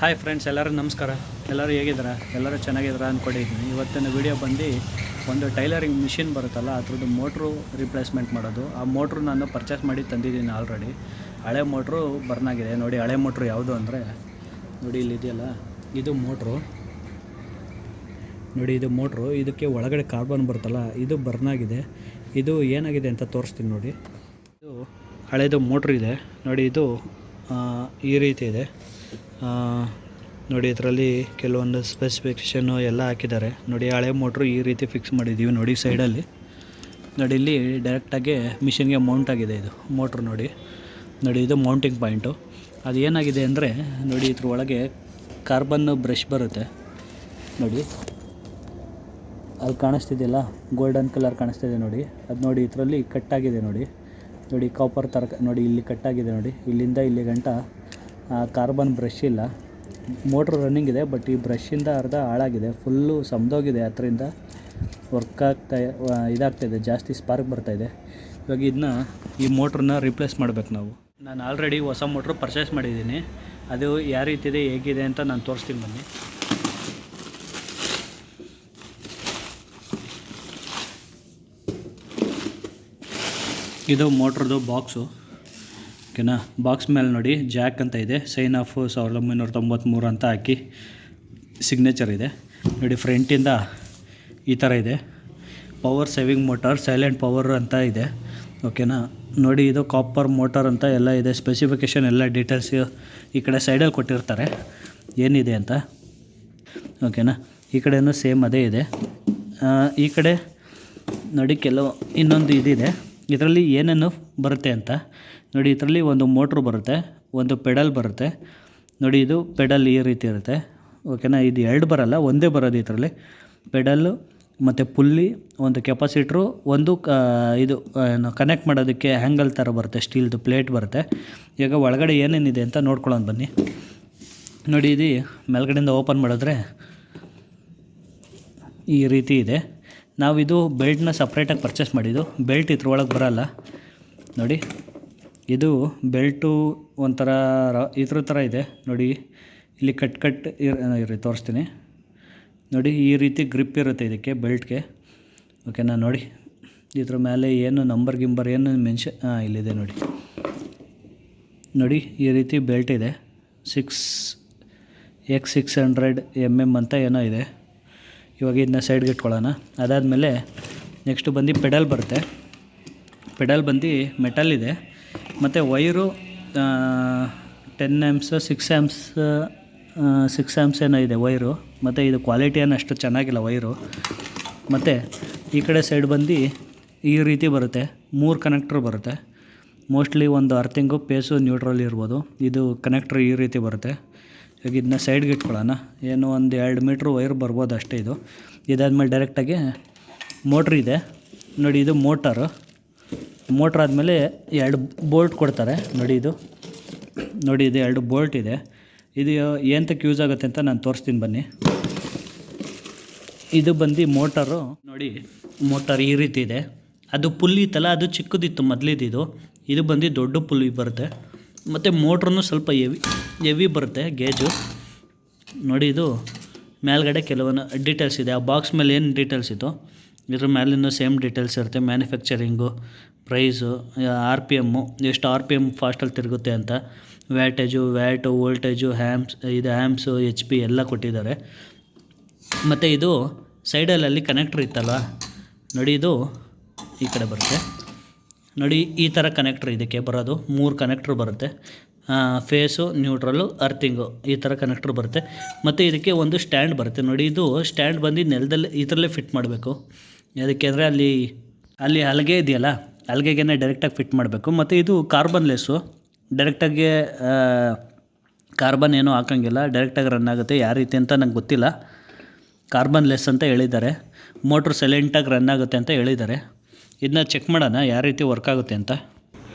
Hi friends, ಎಲ್ಲರೂ ನಮಸ್ಕಾರ. ಎಲ್ಲರೂ ಹೇಗಿದ್ದೀರಾ? ಎಲ್ಲರೂ ಚೆನ್ನಾಗಿದ್ದೀರಾ ಅಂದ್ಕೊಂಡಿದ್ದೀನಿ. ಇವತ್ತಿನ ವಿಡಿಯೋ ಬಂದು ಒಂದು ಟೈಲರಿಂಗ್ ಮಿಷಿನ್ ಬರುತ್ತಲ್ಲ, ಅದ್ರದ್ದು ಮೋಟ್ರು ರಿಪ್ಲೇಸ್ಮೆಂಟ್ ಮಾಡೋದು. ಆ ಮೋಟ್ರು ನಾನು ಪರ್ಚೇಸ್ ಮಾಡಿ ತಂದಿದ್ದೀನಿ ಆಲ್ರೆಡಿ. ಹಳೆ ಮೋಟ್ರು ಬರ್ನ್ ಆಗಿದೆ. ನೋಡಿ, ಹಳೆ ಮೋಟ್ರು ಯಾವುದು ಅಂದರೆ ನೋಡಿ, ಇಲ್ಲಿದೆಯಲ್ಲ, ಇದು ಮೋಟ್ರು. ನೋಡಿ, ಇದು ಮೋಟ್ರು. ಇದಕ್ಕೆ ಒಳಗಡೆ ಕಾರ್ಬನ್ ಬರುತ್ತಲ್ಲ, ಇದು ಬರ್ನ್ ಆಗಿದೆ. ಇದು ಏನಾಗಿದೆ ಅಂತ ತೋರಿಸ್ತೀನಿ ನೋಡಿ. ಇದು ಹಳೆಯದು ಮೋಟ್ರ್ ಇದೆ ನೋಡಿ. ಇದು ಈ ರೀತಿ ಇದೆ ನೋಡಿ. ಇದರಲ್ಲಿ ಕೆಲವೊಂದು ಸ್ಪೆಸಿಫಿಕೇಷನ್ನು ಎಲ್ಲ ಹಾಕಿದ್ದಾರೆ ನೋಡಿ. ಹಳೆ ಮೋಟ್ರು ಈ ರೀತಿ ಫಿಕ್ಸ್ ಮಾಡಿದ್ದೀವಿ ನೋಡಿ ಸೈಡಲ್ಲಿ. ನೋಡಿ, ಇಲ್ಲಿ ಡೈರೆಕ್ಟಾಗಿ ಮಿಷಿನ್ಗೆ ಮೌಂಟ್ ಆಗಿದೆ ಇದು ಮೋಟ್ರು. ನೋಡಿ, ಇದು ಮೌಂಟಿಂಗ್ ಪಾಯಿಂಟು. ಅದು ಏನಾಗಿದೆ ಅಂದರೆ ನೋಡಿ, ಇದ್ರ ಒಳಗೆ ಕಾರ್ಬನ್ ಬ್ರಷ್ ಬರುತ್ತೆ ನೋಡಿ. ಅಲ್ಲಿ ಕಾಣಿಸ್ತಿದೆಯಲ್ಲ, ಗೋಲ್ಡನ್ ಕಲರ್ ಕಾಣಿಸ್ತಿದೆ ನೋಡಿ. ಅದು ನೋಡಿ, ಇದರಲ್ಲಿ ಕಟ್ಟಾಗಿದೆ ನೋಡಿ. ಕಾಪರ್ ಥರ ನೋಡಿ, ಇಲ್ಲಿ ಕಟ್ಟಾಗಿದೆ ನೋಡಿ. ಇಲ್ಲಿಂದ ಇಲ್ಲಿ ಗಂಟ ಕಾರ್ಬನ್ ಬ್ರಷ್ ಇಲ್ಲ. ಮೋಟ್ರ್ ರನ್ನಿಂಗ್ ಇದೆ, ಬಟ್ ಈ ಬ್ರಷಿಂದ ಅರ್ಧ ಹಾಳಾಗಿದೆ, ಫುಲ್ಲು ಸಮದೋಗಿದೆ. ಅದರಿಂದ ವರ್ಕ್ ಇದಾಗ್ತಾಯಿದೆ, ಜಾಸ್ತಿ ಸ್ಪಾರ್ಕ್ ಬರ್ತಾಯಿದೆ. ಇವಾಗ ಈ ಮೋಟ್ರನ್ನ ರಿಪ್ಲೇಸ್ ಮಾಡಬೇಕು ನಾವು. ನಾನು ಆಲ್ರೆಡಿ ಹೊಸ ಮೋಟ್ರು ಪರ್ಚೇಸ್ ಮಾಡಿದ್ದೀನಿ. ಅದು ಯಾವ ರೀತಿ ಇದೆ, ಹೇಗಿದೆ ಅಂತ ನಾನು ತೋರಿಸ್ತೀನಿ ಬನ್ನಿ. ಇದು ಮೋಟ್ರದ್ದು ಬಾಕ್ಸು, ಓಕೆನಾ. ಬಾಕ್ಸ್ ಮೇಲೆ ನೋಡಿ ಜಾಕ್ ಅಂತ ಇದೆ, ಸೈನ್ ಆಫ್ 1993 ಅಂತ ಹಾಕಿ ಸಿಗ್ನೇಚರ್ ಇದೆ ನೋಡಿ. ಫ್ರಂಟಿಂದ ಈ ಥರ ಇದೆ. Power saving motor, silent power ಅಂತ ಇದೆ, ಓಕೆನಾ. ನೋಡಿ, ಇದು ಕಾಪರ್ ಮೋಟಾರ್ ಅಂತ ಎಲ್ಲ ಇದೆ. ಸ್ಪೆಸಿಫಿಕೇಷನ್ ಎಲ್ಲ ಡೀಟೇಲ್ಸ್ ಈ ಕಡೆ ಸೈಡಲ್ಲಿ ಕೊಟ್ಟಿರ್ತಾರೆ ಏನಿದೆ ಅಂತ, ಓಕೆನಾ. ಈ ಕಡೆಯೂ ಸೇಮ್ ಅದೇ ಇದೆ. ಈ ಕಡೆ ನೋಡಿ, ಇನ್ನೊಂದು ಇದಿದೆ. ಇದರಲ್ಲಿ ಏನೇನು ಬರುತ್ತೆ ಅಂತ ನೋಡಿ. ಇದರಲ್ಲಿ ಒಂದು ಮೋಟ್ರು ಬರುತ್ತೆ, ಒಂದು ಪೆಡಲ್ ಬರುತ್ತೆ ನೋಡಿ. ಇದು ಪೆಡಲ್ ಈ ರೀತಿ ಇರುತ್ತೆ, ಓಕೆನಾ. ಇದು ಎರಡು ಬರಲ್ಲ, ಒಂದೇ ಬರೋದು ಇದರಲ್ಲಿ. ಪೆಡಲ್ಲು ಮತ್ತು ಪುಲ್ಲಿ, ಒಂದು ಕೆಪಾಸಿಟ್ರು, ಒಂದು ಇದು ಕನೆಕ್ಟ್ ಮಾಡೋದಕ್ಕೆ ಹ್ಯಾಂಗಲ್ ಥರ ಬರುತ್ತೆ, ಸ್ಟೀಲ್ದು ಪ್ಲೇಟ್ ಬರುತ್ತೆ. ಈಗ ಒಳಗಡೆ ಏನೇನಿದೆ ಅಂತ ನೋಡ್ಕೊಳ್ಳೋಣ ಬನ್ನಿ. ನೋಡಿ, ಇದು ಮೇಲ್ಗಡೆಯಿಂದ ಓಪನ್ ಮಾಡಿದ್ರೆ ಈ ರೀತಿ ಇದೆ. ನಾವಿದು ಬೆಲ್ಟ್ನ ಸಪ್ರೇಟಾಗಿ ಪರ್ಚೇಸ್ ಮಾಡಿದ್ದು. ಬೆಲ್ಟ್ ಇದ್ರೊಳಗೆ ಬರೋಲ್ಲ ನೋಡಿ. ಇದು ಬೆಲ್ಟು ಒಂಥರ ಇದ್ರ ಥರ ಇದೆ ನೋಡಿ. ಇಲ್ಲಿ ಕಟ್ ಇರಿ ತೋರಿಸ್ತೀನಿ ನೋಡಿ. ಈ ರೀತಿ ಗ್ರಿಪ್ ಇರುತ್ತೆ ಇದಕ್ಕೆ, ಬೆಲ್ಟ್ಗೆ, ಓಕೆನಾ. ನೋಡಿ, ಇದ್ರ ಮೇಲೆ ಏನು ನಂಬರ್ ಏನು ಇಲ್ಲಿದೆ ನೋಡಿ. ಈ ರೀತಿ ಬೆಲ್ಟ್ ಇದೆ. 600 mm ಅಂತ ಏನೋ ಇದೆ. ಇವಾಗ ಇದನ್ನ ಸೈಡ್ಗೆ ಇಟ್ಕೊಳ್ಳೋಣ. ಅದಾದಮೇಲೆ ನೆಕ್ಸ್ಟು ಬಂದು ಪೆಡಲ್ ಬರುತ್ತೆ. ಪೆಡಲ್ ಬಂದು ಮೆಟಲ್ ಇದೆ, ಮತ್ತು ವೈರು 10 amps 6 amps ಏನೋ ಇದೆ ವೈರು. ಮತ್ತು ಇದು ಕ್ವಾಲಿಟಿ ಏನು ಅಷ್ಟು ಚೆನ್ನಾಗಿಲ್ಲ ವೈರು. ಮತ್ತು ಈ ಕಡೆ ಸೈಡ್ ಬಂದು ಈ ರೀತಿ ಬರುತ್ತೆ. 3 ಕನೆಕ್ಟ್ರ್ ಬರುತ್ತೆ. ಮೋಸ್ಟ್ಲಿ ಒಂದು ಅರ್ಥಿಂಗು, ಪೇಸು, ನ್ಯೂಟ್ರಲ್ ಇರ್ಬೋದು. ಇದು ಕನೆಕ್ಟ್ರ್ ಈ ರೀತಿ ಬರುತ್ತೆ. ಈಗ ಇದನ್ನ ಸೈಡ್ಗೆ ಇಟ್ಕೊಳ್ಳೋಣ. ಏನು ಒಂದು 2 ಮೀಟ್ರ್ ವೈರ್ ಬರ್ಬೋದು ಅಷ್ಟೇ. ಇದಾದಮೇಲೆ ಡೈರೆಕ್ಟಾಗಿ ಮೋಟ್ರ್ ಇದೆ ನೋಡಿ. ಇದು ಮೋಟ್ರ್ ಆದಮೇಲೆ 2 ಬೋಲ್ಟ್ ಕೊಡ್ತಾರೆ ನೋಡಿ. ಇದು 2 ಬೋಲ್ಟ್ ಇದೆ. ಇದು ಏನಕ್ಕೆ ಯೂಸ್ ಆಗುತ್ತೆ ಅಂತ ನಾನು ತೋರಿಸ್ತೀನಿ ಬನ್ನಿ. ಇದು ಬಂದು ಮೋಟರು ನೋಡಿ. ಮೋಟಾರ್ ಈ ರೀತಿ ಇದೆ. ಅದು ಪುಲ್ಲಿ ಇತ್ತಲ್ಲ, ಅದು ಚಿಕ್ಕದಿತ್ತು ಮೊದಲಿದ್ದು. ಇದು ಬಂದು ದೊಡ್ಡ ಪುಲ್ಲಿ ಬರುತ್ತೆ. ಮತ್ತು ಮೋಟ್ರೂ ಸ್ವಲ್ಪ ಹೆವಿ ಬರುತ್ತೆ ಗೇಜು ನೋಡಿ. ಇದು ಮೇಲ್ಗಡೆ ಕೆಲವೊಂದು ಡೀಟೇಲ್ಸ್ ಇದೆ. ಆ ಬಾಕ್ಸ್ ಮೇಲೆ ಏನು ಡೀಟೇಲ್ಸ್ ಇತ್ತು ಇದ್ರ ಮೇಲಿನೂ ಸೇಮ್ ಡೀಟೇಲ್ಸ್ ಇರುತ್ತೆ. ಮ್ಯಾನುಫ್ಯಾಕ್ಚರಿಂಗು, ಪ್ರೈಸು, RPM, ಎಷ್ಟು RPM ಫಾಸ್ಟಲ್ಲಿ ತಿರುಗುತ್ತೆ ಅಂತ, ವ್ಯಾಟು, ವೋಲ್ಟೇಜು, ಹ್ಯಾಮ್ಸು, HP ಎಲ್ಲ ಕೊಟ್ಟಿದ್ದಾರೆ. ಮತ್ತು ಇದು ಸೈಡಲ್ಲಿ ಕನೆಕ್ಟ್ರ್ ಇತ್ತಲ್ವ ನೋಡಿ. ಇದು ಈ ಕಡೆ ಬರುತ್ತೆ ನೋಡಿ. ಈ ಥರ ಕನೆಕ್ಟ್ರ್ ಇದಕ್ಕೆ ಬರೋದು. 3 ಕನೆಕ್ಟ್ರ್ ಬರುತ್ತೆ. ಫೇಸು, ನ್ಯೂಟ್ರಲ್ಲು, ಅರ್ಥಿಂಗು, ಈ ಥರ ಕನೆಕ್ಟ್ರ್ ಬರುತ್ತೆ. ಮತ್ತು ಇದಕ್ಕೆ ಒಂದು ಸ್ಟ್ಯಾಂಡ್ ಬರುತ್ತೆ ನೋಡಿ. ಇದು ಸ್ಟ್ಯಾಂಡ್ ಬಂದು ನೆಲದಲ್ಲಿ ಈ ಥರಲ್ಲೇ ಫಿಟ್ ಮಾಡಬೇಕು. ಅದಕ್ಕೆ ಅಂದರೆ ಅಲ್ಲಿ ಹಲಗೆ ಇದೆಯಲ್ಲ, ಹಲಗೆಗೆ ಡೈರೆಕ್ಟಾಗಿ ಫಿಟ್ ಮಾಡಬೇಕು. ಮತ್ತು ಇದು ಕಾರ್ಬನ್ ಲೆಸ್ಸು, ಡೈರೆಕ್ಟಾಗಿ ಕಾರ್ಬನ್ ಏನೂ ಹಾಕೋಂಗಿಲ್ಲ, ಡೈರೆಕ್ಟಾಗಿ ರನ್ ಆಗುತ್ತೆ. ಯಾವ ರೀತಿ ಅಂತ ನಂಗೆ ಗೊತ್ತಿಲ್ಲ. ಕಾರ್ಬನ್ ಲೆಸ್ ಅಂತ ಹೇಳಿದ್ದಾರೆ. ಮೋಟ್ರ್ ಸೈಲೆಂಟಾಗಿ ರನ್ ಆಗುತ್ತೆ ಅಂತ ಹೇಳಿದ್ದಾರೆ. ಇದನ್ನ ಚೆಕ್ ಮಾಡೋಣ ಯಾವ ರೀತಿ ವರ್ಕ್ ಆಗುತ್ತೆ ಅಂತ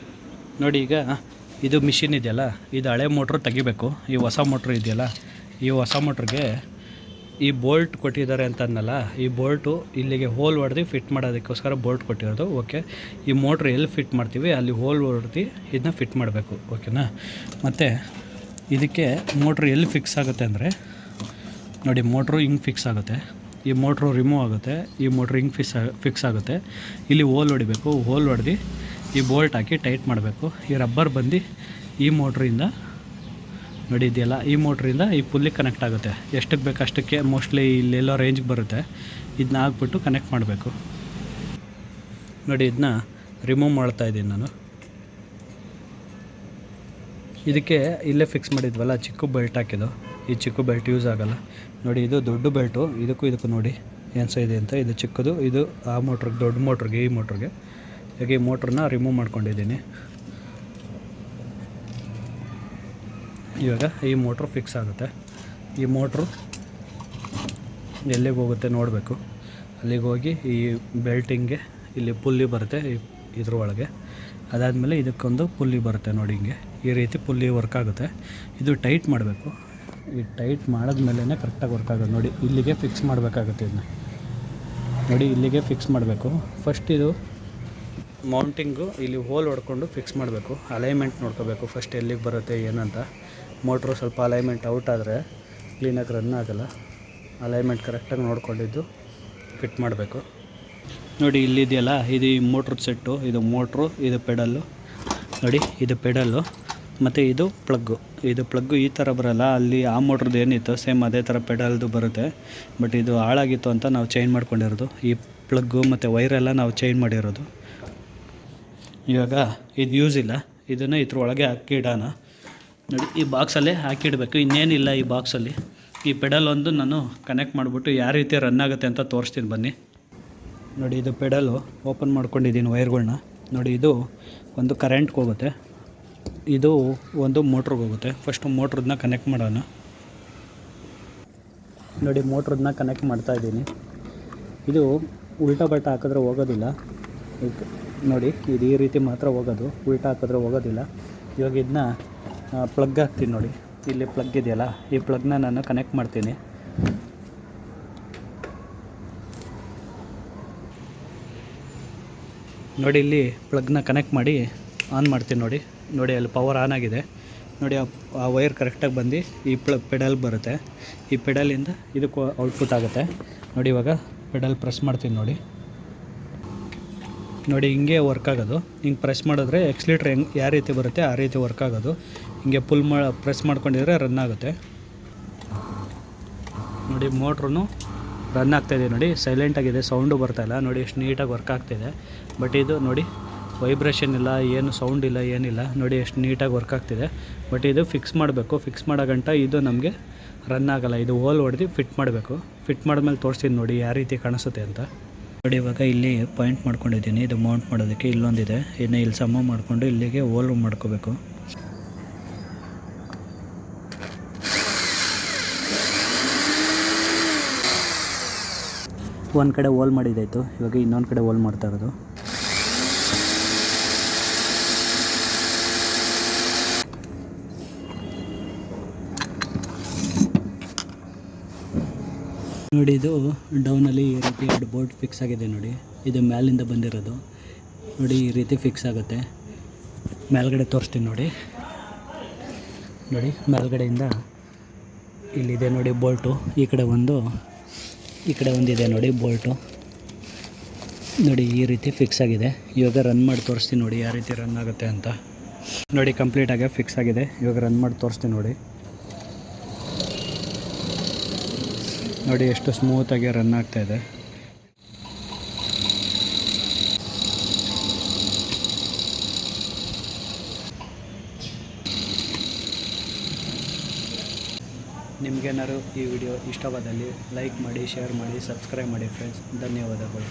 ನೋಡಿ. ಈಗ ಇದು ಮಿಷಿನ್ ಇದೆಯಲ್ಲ, ಇದು ಹಳೆ ಮೋಟ್ರು ತೆಗಿಬೇಕು. ಈ ಹೊಸ ಮೋಟ್ರ್ ಇದೆಯಲ್ಲ, ಈ ಹೊಸ ಮೋಟ್ರಿಗೆ ಈ ಬೋಲ್ಟ್ ಕೊಟ್ಟಿದ್ದಾರೆ ಅಂತ ಅನ್ನಲ್ಲ. ಈ ಬೋಲ್ಟು ಇಲ್ಲಿಗೆ ಹೋಲ್ ಹೊಡೆದು ಫಿಟ್ ಮಾಡೋದಕ್ಕೋಸ್ಕರ ಬೋಲ್ಟ್ ಕೊಟ್ಟಿರೋದು, ಓಕೆ. ಈ ಮೋಟ್ರ್ ಎಲ್ಲಿ ಫಿಟ್ ಮಾಡ್ತೀವಿ ಅಲ್ಲಿ ಹೋಲ್ ಹೊಡೆದು ಇದನ್ನ ಫಿಟ್ ಮಾಡಬೇಕು, ಓಕೆನಾ. ಮತ್ತು ಇದಕ್ಕೆ ಮೋಟ್ರ್ ಎಲ್ಲಿ ಫಿಕ್ಸ್ ಆಗುತ್ತೆ ಅಂದರೆ ನೋಡಿ, ಮೋಟ್ರು ಹಿಂಗೆ ಫಿಕ್ಸ್ ಆಗುತ್ತೆ, ಈ ಮೋಟ್ರು ರಿಮೂವ್ ಆಗುತ್ತೆ, ಈ ಮೋಟ್ರ್ ಹಿಂಗೆ ಫಿಕ್ಸ್ ಆಗುತ್ತೆ. ಇಲ್ಲಿ ಹೋಲ್ ಹೊಡಿಬೇಕು, ಹೋಲ್ ಹೊಡೆದು ಈ ಬೋಲ್ಟ್ ಹಾಕಿ ಟೈಟ್ ಮಾಡಬೇಕು. ಈ ರಬ್ಬರ್ ಬಂದು ಈ ಮೋಟ್ರಿಂದ ನೋಡಿ ಇದೆಯಲ್ಲ, ಈ ಮೋಟ್ರಿಂದ ಈ ಪುಲ್ಲಿಗೆ ಕನೆಕ್ಟ್ ಆಗುತ್ತೆ. ಎಷ್ಟಕ್ಕೆ ಬೇಕು ಅಷ್ಟಕ್ಕೆ, ಮೋಸ್ಟ್ಲಿ ಇಲ್ಲೆಲ್ಲೋ ರೇಂಜ್ಗೆ ಬರುತ್ತೆ. ಇದನ್ನ ಹಾಕ್ಬಿಟ್ಟು ಕನೆಕ್ಟ್ ಮಾಡಬೇಕು. ನೋಡಿ, ಇದನ್ನ ರಿಮೂವ್ ಮಾಡ್ತಾಯಿದ್ದೀನಿ ನಾನು. ಇದಕ್ಕೆ ಇಲ್ಲೇ ಫಿಕ್ಸ್ ಮಾಡಿದ್ವಲ್ಲ ಚಿಕ್ಕ ಬೆಲ್ಟ್ ಹಾಕಿದ್ದು, ಈ ಚಿಕ್ಕ ಬೆಲ್ಟ್ ಯೂಸ್ ಆಗೋಲ್ಲ. ನೋಡಿ, ಇದು ದೊಡ್ಡ ಬೆಲ್ಟು, ಇದಕ್ಕೂ ನೋಡಿ ಏನು ಸಹ ಇದೆ ಅಂತ. ಇದು ಚಿಕ್ಕದು, ಇದು ಆ ಮೋಟ್ರಿಗೆ, ದೊಡ್ಡ ಮೋಟ್ರಿಗೆ, ಈ ಮೋಟ್ರಿಗೆ. ಹಾಗೆ ಈ ಮೋಟ್ರನ್ನ ರಿಮೂವ್ ಮಾಡ್ಕೊಂಡಿದ್ದೀನಿ. ಇವಾಗ ಈ ಮೋಟ್ರು ಫಿಕ್ಸ್ ಆಗುತ್ತೆ. ಈ ಮೋಟ್ರು ಎಲ್ಲಿಗೆ ಹೋಗುತ್ತೆ ನೋಡಬೇಕು. ಅಲ್ಲಿಗೆ ಹೋಗಿ ಈ ಬೆಲ್ಟಿಂಗೆ ಇಲ್ಲಿ ಪುಲ್ಲಿ ಬರುತ್ತೆ ಇದ್ರ ಒಳಗೆ. ಅದಾದಮೇಲೆ ಇದಕ್ಕೊಂದು ಪುಲ್ಲಿ ಬರುತ್ತೆ ನೋಡಿ, ಹಿಂಗೆ ಈ ರೀತಿ ಪುಲ್ಲಿ ವರ್ಕ್ ಆಗುತ್ತೆ. ಇದು ಟೈಟ್ ಮಾಡಬೇಕು. ಈ ಟೈಟ್ ಮಾಡಿದ್ಮೇಲೆ ಕರೆಕ್ಟಾಗಿ ವರ್ಕ್ ಆಗೋದು. ನೋಡಿ, ಇಲ್ಲಿಗೆ ಫಿಕ್ಸ್ ಮಾಡಬೇಕಾಗುತ್ತೆ. ಇದನ್ನ ನೋಡಿ, ಇಲ್ಲಿಗೆ ಫಿಕ್ಸ್ ಮಾಡಬೇಕು. ಫಸ್ಟ್ ಇದು ಮೌಂಟಿಂಗು ಇಲ್ಲಿ ಹೋಲ್ ಹೊಡ್ಕೊಂಡು ಫಿಕ್ಸ್ ಮಾಡಬೇಕು. ಅಲೈನ್ಮೆಂಟ್ ನೋಡ್ಕೋಬೇಕು ಫಸ್ಟ್ ಎಲ್ಲಿಗೆ ಬರುತ್ತೆ ಏನಂತ. ಮೋಟ್ರು ಸ್ವಲ್ಪ ಅಲೈನ್ಮೆಂಟ್ ಔಟ್ ಆದರೆ ಕ್ಲೀನಾಗಿ ರನ್ ಆಗೋಲ್ಲ. ಅಲೈನ್ಮೆಂಟ್ ಕರೆಕ್ಟಾಗಿ ನೋಡ್ಕೊಂಡಿದ್ದು ಫಿಟ್ ಮಾಡಬೇಕು. ನೋಡಿ, ಇಲ್ಲಿದೆಯಲ್ಲ, ಇದು ಈ ಮೋಟ್ರದ್ದು ಸೆಟ್ಟು. ಇದು ಮೋಟ್ರು, ಇದು ಪೆಡಲ್ಲು. ನೋಡಿ, ಇದು ಪೆಡಲ್ಲು ಮತ್ತು ಇದು ಪ್ಲಗ್ಗು ಈ ಥರ ಬರೋಲ್ಲ. ಅಲ್ಲಿ ಆ ಮೋಟ್ರದ್ದು ಏನಿತ್ತು ಸೇಮ್ ಅದೇ ಥರ ಪೆಡಲ್ದು ಬರುತ್ತೆ. ಬಟ್ ಇದು ಹಾಳಾಗಿತ್ತು ಅಂತ ನಾವು ಚೇಂಜ್ ಮಾಡ್ಕೊಂಡಿರೋದು. ಈ ಪ್ಲಗ್ಗು ಮತ್ತು ವೈರೆಲ್ಲ ನಾವು ಚೇಂಜ್ ಮಾಡಿರೋದು. ಇವಾಗ ಇದು ಯೂಸ್ ಇಲ್ಲ, ಇದನ್ನು ಇದ್ರ ಒಳಗೆ ಹಾಕಿ ಇಡೋಣ. ನೋಡಿ, ಈ ಬಾಕ್ಸಲ್ಲೇ ಹಾಕಿಡಬೇಕು, ಇನ್ನೇನಿಲ್ಲ ಈ ಬಾಕ್ಸಲ್ಲಿ. ಈ ಪೆಡಲ್ ಒಂದು ನಾನು ಕನೆಕ್ಟ್ ಮಾಡಿಬಿಟ್ಟು ಯಾವ ರೀತಿ ರನ್ ಆಗುತ್ತೆ ಅಂತ ತೋರಿಸ್ತೀನಿ ಬನ್ನಿ. ನೋಡಿ, ಇದು ಪೆಡಲು ಓಪನ್ ಮಾಡ್ಕೊಂಡಿದ್ದೀನಿ ವೈರ್ಗಳನ್ನ. ನೋಡಿ, ಇದು ಒಂದು ಕರೆಂಟ್ಗೆ ಹೋಗುತ್ತೆ, ಇದು ಒಂದು ಮೋಟ್ರಿಗೆ ಹೋಗುತ್ತೆ. ಫಸ್ಟು ಮೋಟ್ರದನ್ನ ಕನೆಕ್ಟ್ ಮಾಡೋಣ. ನೋಡಿ, ಮೋಟ್ರದನ್ನ ಕನೆಕ್ಟ್ ಮಾಡ್ತಾಯಿದ್ದೀನಿ. ಇದು ಉಲ್ಟಾ ಬಲ್ಟಾ ಹಾಕಿದ್ರೆ ಹೋಗೋದಿಲ್ಲ. ನೋಡಿ, ಇದು ಈ ರೀತಿ ಮಾತ್ರ ಹೋಗೋದು, ಉಲ್ಟಾ ಹಾಕಿದ್ರೆ ಹೋಗೋದಿಲ್ಲ. ಇವಾಗ ಇದನ್ನ ಪ್ಲಗ್ ಹಾಕ್ತೀನಿ. ನೋಡಿ, ಇಲ್ಲಿ ಪ್ಲಗ್ ಇದೆಯಲ್ಲ, ಈ ಪ್ಲಗ್ನ ನಾನು ಕನೆಕ್ಟ್ ಮಾಡ್ತೀನಿ. ನೋಡಿ, ಇಲ್ಲಿ ಪ್ಲಗ್ನ ಕನೆಕ್ಟ್ ಮಾಡಿ ಆನ್ ಮಾಡ್ತೀನಿ. ನೋಡಿ ಅಲ್ಲಿ ಪವರ್ ಆನ್ ಆಗಿದೆ. ನೋಡಿ, ಆ ವೈರ್ ಕರೆಕ್ಟಾಗಿ ಬಂದು ಈ ಪೆಡಲ್ ಬರುತ್ತೆ. ಈ ಪೆಡಲಿಂದ ಇದಕ್ಕೆ ಔಟ್ಪುಟ್ ಆಗುತ್ತೆ. ನೋಡಿ, ಇವಾಗ ಪೆಡಲ್ ಪ್ರೆಸ್ ಮಾಡ್ತೀನಿ. ನೋಡಿ, ಹಿಂಗೆ ವರ್ಕ್ ಆಗೋದು. ಹಿಂಗೆ ಪ್ರೆಸ್ ಮಾಡಿದ್ರೆ ಎಕ್ಸ್ಲೀಟ್ರ್ ಯಾವ ರೀತಿ ಬರುತ್ತೆ ಆ ರೀತಿ ವರ್ಕ್ ಆಗೋದು. ಹಿಂಗೆ ಪ್ರೆಸ್ ಮಾಡ್ಕೊಂಡಿದ್ರೆ ರನ್ ಆಗುತ್ತೆ. ನೋಡಿ, ಮೋಟ್ರೂ ರನ್ ಆಗ್ತಾಯಿದೆ. ನೋಡಿ, ಸೈಲೆಂಟಾಗಿದೆ, ಸೌಂಡು ಬರ್ತಾಯಿಲ್ಲ. ನೋಡಿ, ಎಷ್ಟು ನೀಟಾಗಿ ವರ್ಕ್ ಆಗ್ತಿದೆ. ಬಟ್ ಇದು ನೋಡಿ, ವೈಬ್ರೇಷನ್ ಇಲ್ಲ, ಏನು ಸೌಂಡ್ ಇಲ್ಲ, ಏನಿಲ್ಲ. ನೋಡಿ, ಎಷ್ಟು ನೀಟಾಗಿ ವರ್ಕ್ ಆಗ್ತಿದೆ. ಬಟ್ ಇದು ಫಿಕ್ಸ್ ಮಾಡಬೇಕು. ಫಿಕ್ಸ್ ಮಾಡೋ ಗಂಟ ಇದು ನಮಗೆ ರನ್ ಆಗೋಲ್ಲ. ಇದು ಹೋಲ್ ಹೊಡೆದು ಫಿಟ್ ಮಾಡಬೇಕು. ಫಿಟ್ ಮಾಡಿದ್ಮೇಲೆ ತೋರಿಸ್ತೀನಿ ನೋಡಿ ಯಾವ ರೀತಿ ಕಾಣಿಸುತ್ತೆ ಅಂತ. ನೋಡಿ, ಇವಾಗ ಇಲ್ಲಿ ಪಾಯಿಂಟ್ ಮಾಡ್ಕೊಂಡಿದ್ದೀನಿ. ಇದು ಮೌಂಟ್ ಮಾಡೋದಕ್ಕೆ ಇಲ್ಲೊಂದಿದೆ. ಇನ್ನು ಇಲ್ಲಿ ಸಮ ಮಾಡಿಕೊಂಡು ಇಲ್ಲಿಗೆ ಹೋಲ್ ಮಾಡ್ಕೋಬೇಕು. ಒಂದು ಕಡೆ ಹೋಲ್ ಮಾಡಿದ್ದಾಯಿತು. ಇವಾಗ ಇನ್ನೊಂದು ಕಡೆ ಹೋಲ್ ಮಾಡ್ತಾ ಇರೋದು. ನೋಡಿ, ಇದು ಡೌನಲ್ಲಿ ಈ ರೀತಿ 2 ಬೋಲ್ಟ್ ಫಿಕ್ಸ್ ಆಗಿದೆ. ನೋಡಿ, ಇದು ಮ್ಯಾಲಿಂದ ಬಂದಿರೋದು. ನೋಡಿ, ಈ ರೀತಿ ಫಿಕ್ಸ್ ಆಗುತ್ತೆ. ಮೇಲ್ಗಡೆ ತೋರಿಸ್ತೀನಿ ನೋಡಿ. ಮೇಲ್ಗಡೆಯಿಂದ ಇಲ್ಲಿದೆ ನೋಡಿ ಬೋಲ್ಟು. ಈ ಕಡೆ ಒಂದಿದೆ ನೋಡಿ ಬೋಲ್ಟು. ನೋಡಿ, ಈ ರೀತಿ ಫಿಕ್ಸ್ ಆಗಿದೆ. ಇವಾಗ ರನ್ ಮಾಡಿ ತೋರಿಸ್ತೀನಿ ನೋಡಿ ಯಾವ ರೀತಿ ರನ್ ಆಗುತ್ತೆ ಅಂತ. ನೋಡಿ, ಕಂಪ್ಲೀಟಾಗಿ ಫಿಕ್ಸ್ ಆಗಿದೆ. ಇವಾಗ ರನ್ ಮಾಡಿ ತೋರಿಸ್ತೀನಿ ನೋಡಿ ಎಷ್ಟು ಸ್ಮೂತಾಗಿ ರನ್ ಆಗ್ತಾಯಿದೆ. ನಿಮಗೇನಾದ್ರು ಈ ವಿಡಿಯೋ ಇಷ್ಟವಾದಲ್ಲಿ ಲೈಕ್ ಮಾಡಿ, ಶೇರ್ ಮಾಡಿ, ಸಬ್ಸ್ಕ್ರೈಬ್ ಮಾಡಿ ಫ್ರೆಂಡ್ಸ್. ಧನ್ಯವಾದಗಳು.